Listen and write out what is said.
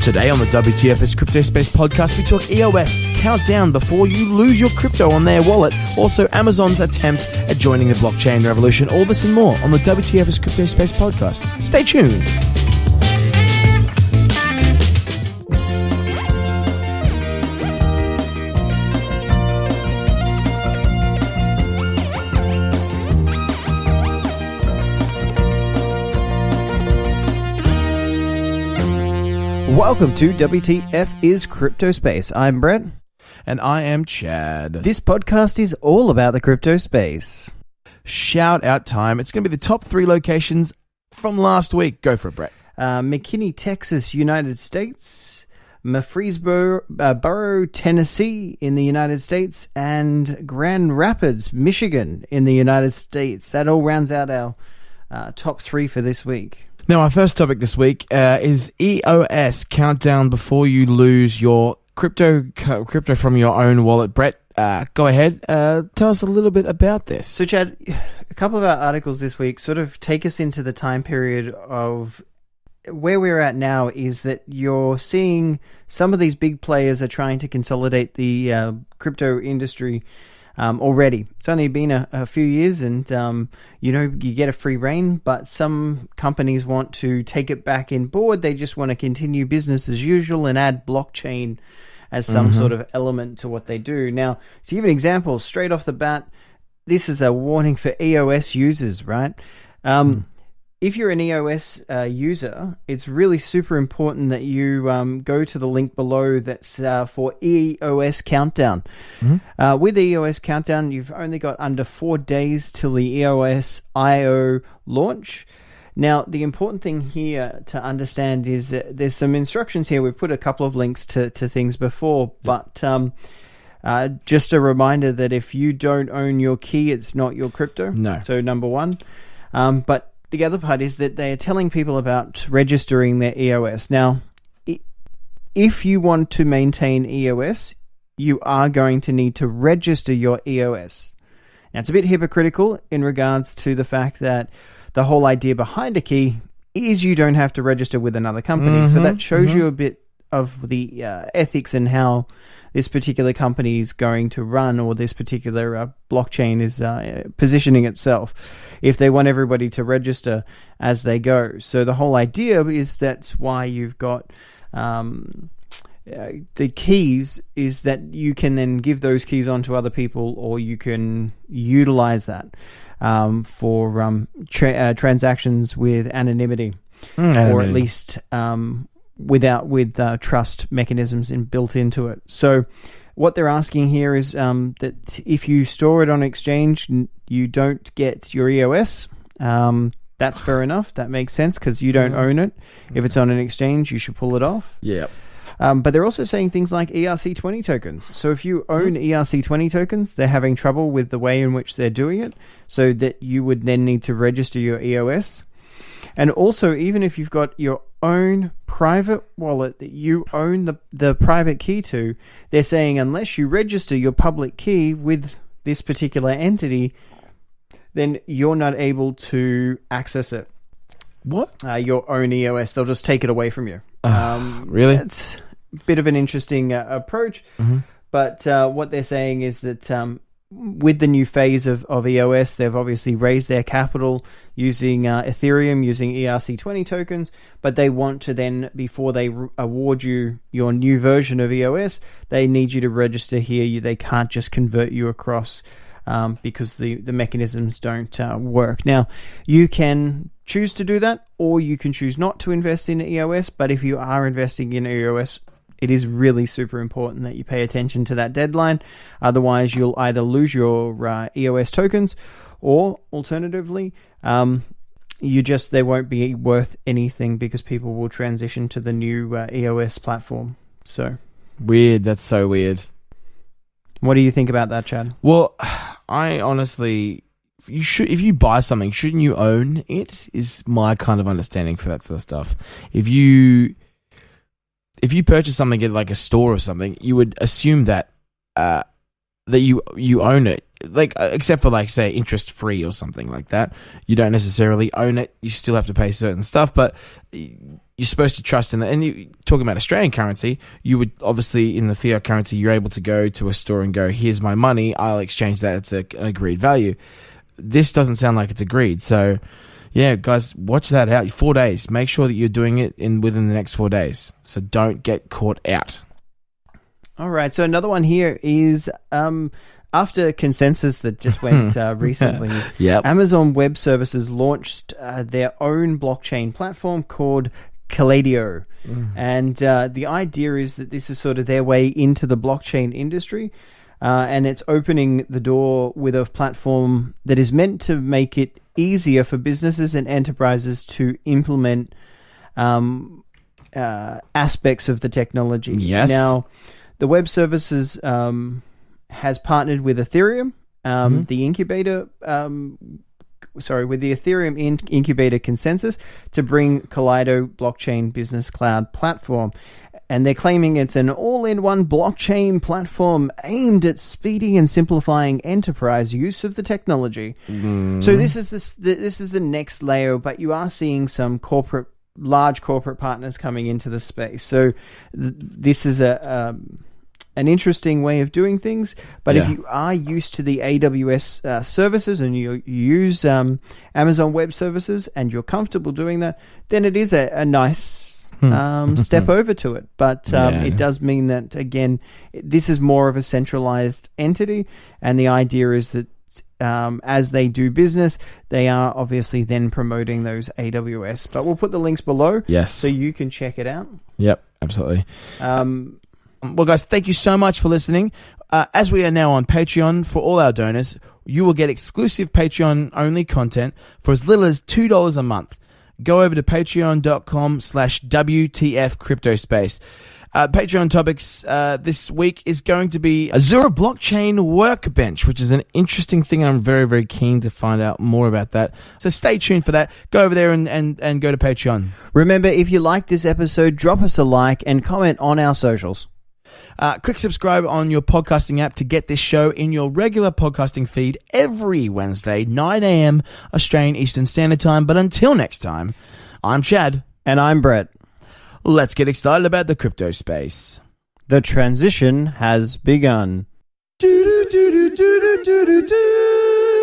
Today on the WTF Crypto Space podcast, we talk EOS Countdown before you lose your crypto on their wallet. Also, Amazon's attempt at joining the blockchain revolution. All this and more on the WTF Crypto Space podcast. Stay tuned. Welcome to WTF is Crypto Space. I'm Brett. And I am Chad. This podcast is all about the crypto space. Shout out time. It's going to be the top 3 locations from last week. Go for it, Brett. McKinney, Texas, United States. Murfreesboro, Tennessee in the United States. And Grand Rapids, Michigan in the United States. That all rounds out our top 3 for this week. Now, our first topic this week is EOS Countdown before you lose your crypto from your own wallet. Brett, go ahead. Tell us a little bit about this. So, Chad, a couple of our articles this week sort of take us into the time period of where we're at now is that you're seeing some of these big players are trying to consolidate the crypto industry already. It's only been a few years and, you get a free rein, but some companies want to take it back in board. They just want to continue business as usual and add blockchain as some sort of element to what they do. Now, to give an example, straight off the bat, this is a warning for EOS users, right? If you're an EOS user, it's really super important that you go to the link below that's for EOS Countdown. With EOS Countdown, you've only got under 4 days till the EOS IO launch. Now, the important thing here to understand is that there's some instructions here. We've put a couple of links to things before, but just a reminder that if you don't own your key, it's not your crypto. No. So, number one. But the other part is that they are telling people about registering their EOS. Now, if you want to maintain EOS, you are going to need to register your EOS. Now, it's a bit hypocritical in regards to the fact that the whole idea behind a key is you don't have to register with another company. So that shows you a bit of the ethics and how this particular company is going to run, or this particular blockchain is positioning itself, if they want everybody to register as they go. So the whole idea is that's why you've got the keys, is that you can then give those keys on to other people, or you can utilize that for transactions with anonymity. Or at least with trust mechanisms built into it. So what they're asking here is that if you store it on exchange, you don't get your EOS. That's fair enough. That makes sense because you don't own it. If it's on an exchange, you should pull it off. Yeah. But they're also saying things like ERC20 tokens. So if you own ERC20 tokens, they're having trouble with the way in which they're doing it, so that you would then need to register your EOS. And also, even if you've got your own private wallet that you own the private key to, they're saying unless you register your public key with this particular entity, then you're not able to access it. What? Your own EOS. They'll just take it away from you. Really? It's a bit of an interesting approach. But what they're saying is that with the new phase of EOS, they've obviously raised their capital using Ethereum, using ERC20 tokens, but they want to then, before they award you your new version of EOS, they need you to register here. They can't just convert you across because the mechanisms don't work. Now, you can choose to do that, or you can choose not to invest in EOS, but if you are investing in EOS, it is really super important that you pay attention to that deadline. Otherwise, you'll either lose your EOS tokens, or alternatively, they won't be worth anything because people will transition to the new EOS platform. So weird. That's so weird. What do you think about that, Chad? Well, I honestly, if you buy something, shouldn't you own it? Is my kind of understanding for that sort of stuff. If you purchase something at like a store or something, you would assume that you own it, like except for like say interest free or something like that. You don't necessarily own it. You still have to pay certain stuff, but you're supposed to trust in that. And you talking about Australian currency, you would obviously in the fiat currency, you're able to go to a store and go, here's my money, I'll exchange that. It's an agreed value. This doesn't sound like it's agreed. So yeah, guys, watch that out. 4 days. Make sure that you're doing it within the next 4 days. So don't get caught out. All right. So another one here is after consensus that just went recently, Yep. Amazon Web Services launched their own blockchain platform called Kaleido. And the idea is that this is sort of their way into the blockchain industry. And it's opening the door with a platform that is meant to make it easier for businesses and enterprises to implement aspects of the technology. Yes. Now, the web services has partnered with Ethereum, the incubator, with the Ethereum incubator consensus to bring Kaleido blockchain business cloud platform. And they're claiming it's an all-in-one blockchain platform aimed at speeding and simplifying enterprise use of the technology. So this is the next layer, but you are seeing some large corporate partners coming into the space. So this is an interesting way of doing things. But if you are used to the AWS services and you use Amazon Web Services and you're comfortable doing that, then it is a nice step over to it. But it does mean that, again, this is more of a centralized entity, and the idea is that as they do business, they are obviously then promoting those AWS. But we'll put the links below so you can check it out. Yep, absolutely. Well, guys, thank you so much for listening. As we are now on Patreon, for all our donors, you will get exclusive Patreon-only content for as little as $2 a month. Go over to patreon.com/WTF CryptoSpace. Patreon topics this week is going to be Azure Blockchain Workbench, which is an interesting thing. I'm very, very keen to find out more about that. So stay tuned for that. Go over there and go to Patreon. Remember, if you like this episode, drop us a like and comment on our socials. Click subscribe on your podcasting app to get this show in your regular podcasting feed every Wednesday, 9 a.m. Australian Eastern Standard Time. But until next time, I'm Chad. And I'm Brett. Let's get excited about the crypto space. The transition has begun. Do, do, do, do, do, do, do, do.